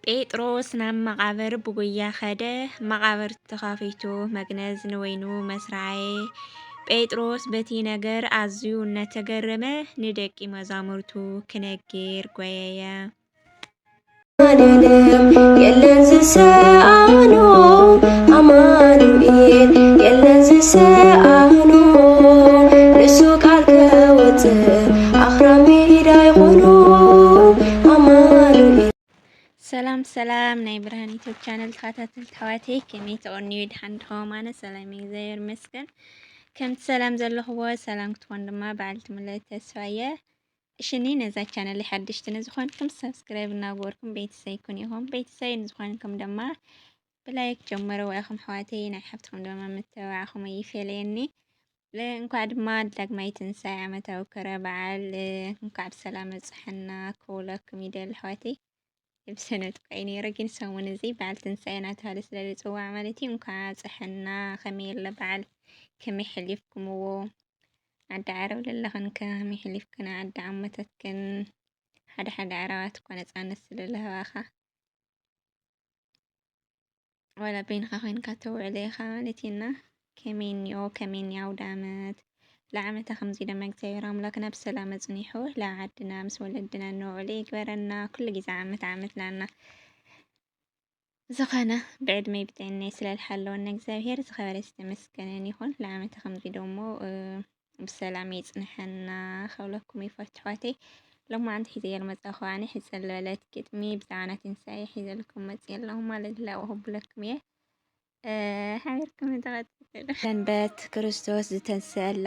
ጴጥሮስ ናብ መቃብር ብጉያ ኸደ መቃብር ተኸፊቱ መግነዝ ንወይኑ መስራየ ጴጥሮስ በቲ ነገር ኣዝዩ እናተገረመ ንደቂ መዛሙርቱ ክነግር ጐየየ። የለን ዝሰኣኖ ኣማኑኤል የለን ዝሰኣኖ ንሱ ቃል ከወፅእ ኣኽራን ሜዳ ይኾኑ ኣማኑኤል። ሰላም ናይ ብርሃን ዩቲዩብ ቻነል ተኸታተልቲ ኣሕዋተይ ከመይ ተቐኒዩ ድሓን ድኹም? ኣነ ሰላም እዩ እግዚአብሔር ይመስገን። ከምቲ ሰላም ዘለኽዎ ሰላም ክትኮን ድማ በዓልቲ ምልእቲ ተስፋ እየ። እሽኒ ነዛ ቻነል ሓድሽቲ ንዝኾንኩም ሰብስክራይብ እናገበርኩም ቤተሰብ ይኩን ኢኹም። ቤተሰብ ንዝኾንኩም ድማ ብላይክ ጀመሮ ኢኹም ኣሕዋተይ ናይ ሓፍትኩም ድማ ምትብባዕኹም ኣይፈልየኒ። እንኳዕ ድማ ዳግማይ ትንሳኤ ዓመታዊ ክብረ በዓል እንኳዕ ብሰላም በፅሐና ክብለኩም ይደሊ ኣሕዋተይ። ብሰነት ቆይ ነይረ ግን ሰሙን እዚ በዓል ትንሳኤ እናተባህለ ስለ ዝፅዋዕ ማለት እዩ። እንኳዕ በፅሐና ከመይ የለ በዓል ከመይ ሕሊፍኩምዎ ዓዲ ዓረብ ዘለኽን ከመይ ሕሊፍክን ዓዲ ዓመታትክን ሓደ ዓረባት እኳ ነፃነት ስለለህባኻ ዋላ በይንኻ ኮይንካ ተውዕለ ኢኻ ማለት እዩና ከመይ እኒኦ ከመይ እኒኣ ኣውደ ዓመት ለዓመታ ከምዚ ድማ እግዚኣብሔር ኣምላክና ብሰላም ኣፅኒሑ ለዓድና ምስ ወለድና ንውዕለ ይግበረና ኩሉ ግዜ ዓመት ላና ዝኾነ ብዕድመ ብጤናይ ስለዝሓለወና እግዚኣብሔር ዝኸበረ ዝተመስገነን ይኹን። ለዓመታ ከምዚ ደሞ ብሰላም የፅንሐና ከብለኩም ይፈቱ ኣሕዋተይ። ሎማዓንቲ ሒዘ መፃኹ ኣነ ሕፅር ዝበለት ግጥሚ ብዛዕባ ትንሳኤ ሒዘልኩም መፅእ ኣለኹ ማለት ለأهብለኩም እየ። ሓቢርኩም ተኸታተሉ። ሰንበት ክርስቶስ ዝተንስአላ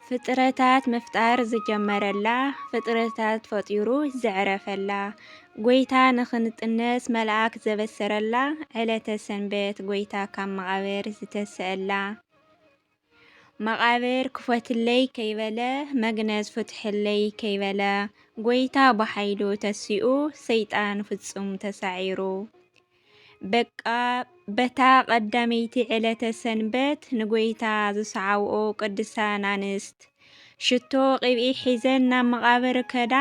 ፍጥረታት ምፍጣር ዝጀመረላ ፍጥረታት ፈጢሩ ዘዕረፈላ ጎይታ ንኽንጥነስ መልኣክ ዘበሰረላ ዕለተ ሰንበት ጎይታ ካብ መቃብር ዝተስአላ መቃብር ክፈትለይ ከይበለ መግነዝ ፍትሕለይ ከይበለ ጎይታ ብሓይሉ ተሲኡ ሰይጣን ፍጹም ተሳዒሩ በቃ በታ ቀዳመይቲ ዕለተ ሰንበት ንጎይታ ዝሰዓብኦ ቅዱሳን አንስት ሽቶ ቅብኢ ሒዘን ናብ መቃብር ከዳ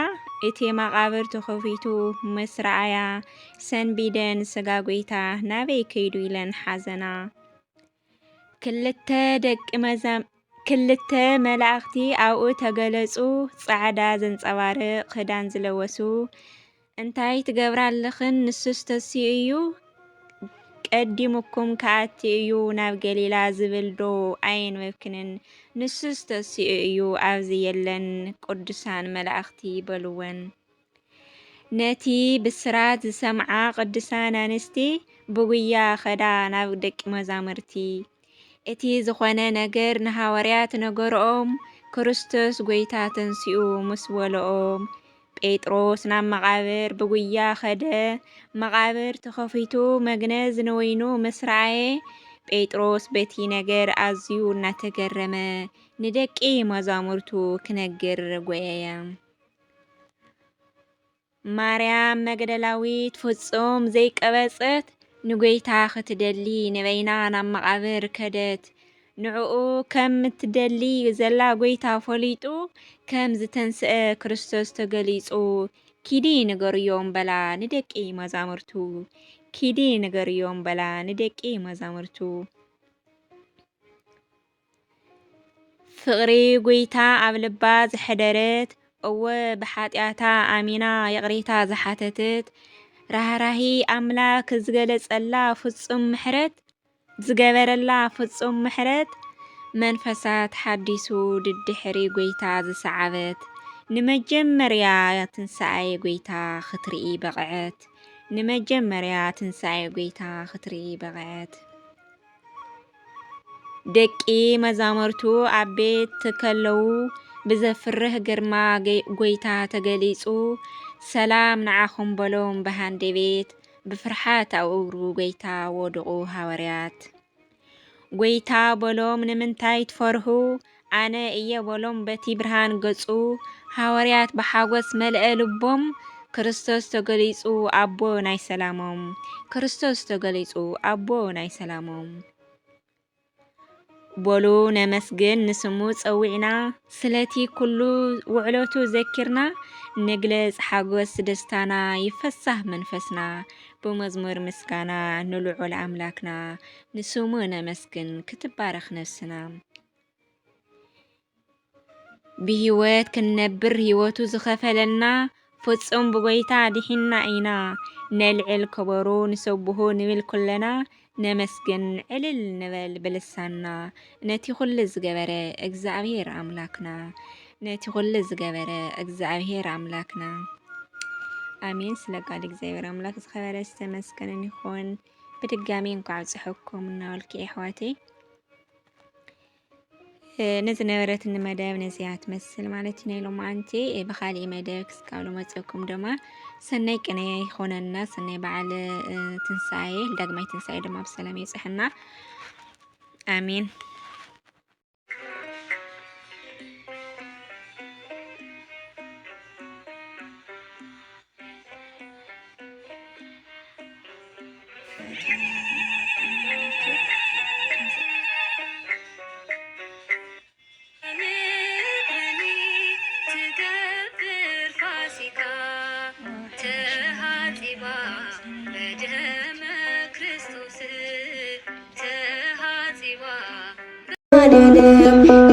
እቲ መቃብር ተኸፊቱ ምስ ረኣያ ሰንቢደን ስጋ ጎይታ ናበይ ከይዱ ኢለን ሓዘና ክልተ መላእኽቲ ኣብኡ ተገለጹ ጻዕዳ ዘንጸባርቕ ክዳን ዝለበሱ እንታይ ትገብራ ኣለኽን ንሱስ ተሲኡ እዩ ቀዲሙኩም ከኣቲ እዩ ናብ ገሊላ ዝብል ዶ ኣይንበብክንን ንሱስ ተሲኡ እዩ ኣብዚ የለን ቅዱሳን መላእኽቲ በልወን። ነቲ ብስራት ዝሰምዓ ቅዱሳን አንስቲ ብጉያ ኸዳ ናብ ደቂ መዛሙርቲ እቲ ዝኾነ ነገር ንሃዋርያት ነገሮኦም ክርስቶስ ጎይታ ተንሲኡ ምስ በልኦም ጴጥሮስ ናብ መቃብር ብጉያ ኸደ መቃብር ተኸፊቱ መግነዝ ንወይኑ ምስ ረኣየ ጴጥሮስ በቲ ነገር ኣዝዩ እናተገረመ ንደቂ መዛሙርቱ ክነግር ጐየየ። ማርያም መግደላዊት ፍጹም ዘይቀበፀት ንጎይታ ክትደሊ ንበይና ናብ መቃብር ከደት ንዕኡ ከም እትደሊ ዘላ ጎይታ ፈሊጡ ከም ዝተንስአ ክርስቶስ ተገሊጹ ኪዲ ንገርዮም በላ ንደቂ መዛሙርቱ ኪዲ ንገርዮም በላ ንደቂ መዛሙርቱ ፍቕሪ ጎይታ ኣብ ልባ ዝሕደረት እወ ብሓጢኣታ ኣሚና የቕሬታ ዝሓተተት ራህራሂ ኣምላክ ዝገለጸላ ፍጹም ምሕረት ዝገበረላ ፍጹም ምሕረት መንፈሳት ሓዲሱ ድድሕሪ ጎይታ ዝሰዓበት ንመጀመርያ ትንሳኤ ጎይታ ክትርኢ በቕዐት ንመጀመርያ ትንሳኤ ጎይታ ክትርኢ በቕዐት። ደቂ መዛሙርቱ ኣብ ቤት ከለዉ ብዘፍርህ ግርማ ጎይታ ተገሊጹ ሰላም ንዓኹም በሎም ብሃንደበት ብፍርሓት ኣብ እግሩ ጎይታ ወድቑ ሃዋርያት ጎይታ በሎም ንምንታይ ትፈርሁ ኣነ እየ በሎም በቲ ብርሃን ገጹ ሃዋርያት ብሓጎስ መልአ ልቦም ክርስቶስ ተገሊጹ ኣቦ ናይ ሰላሞም ክርስቶስ ተገሊጹ ኣቦ ናይ ሰላሞም በሉ ነመስግን ንስሙ ፀዊዕና ስለቲ ኩሉ ውዕሎቱ ዘኪርና ንግለጽ ሓጎስ ደስታና ይፈሳህ መንፈስና በመዝሙር ምስጋና ንልዑል አምላክና ንስሙ ነመስግን ክትባረኽ ነፍስና ብህይወት ክንነብር ህይወቱ ዝኸፈለልና ፍጹም ብጎይታ ድሒና ኢና ነልዕል ከበሮ ንሰብሖ ንብል ኩለና ነመስግን ዕልል ንበል ብልሳና ነቲ ኩሉ ዝገበረ እግዚአብሔር አምላክና ነቲ ኩሉ ዝገበረ እግዚአብሔር አምላክና አሜን። ስለ ቃል እግዚአብሔር አምላክ ዝኸበረ ዝተመስገነ ይኹን። በድጋሚ እንኳዕ ጽሕኩም እና ወልኪ ኣሕዋተይ ነዝነበረት መደብ ነዚያ ትመስል ማለት ናይ ሎማዓንቲ ብኻሊእ መደብ ክስካብ መጽኩም ድማ ሰናይ ቅነ ይኾነና ሰናይ በዓል ትንሳኤ ዳግማይ ትንሳኤ ድማ ብሰላም ይጽሕና አሜን።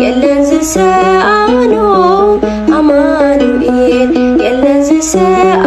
የለን ዝሰአኖ አማኑኤል የለን ዝሰአ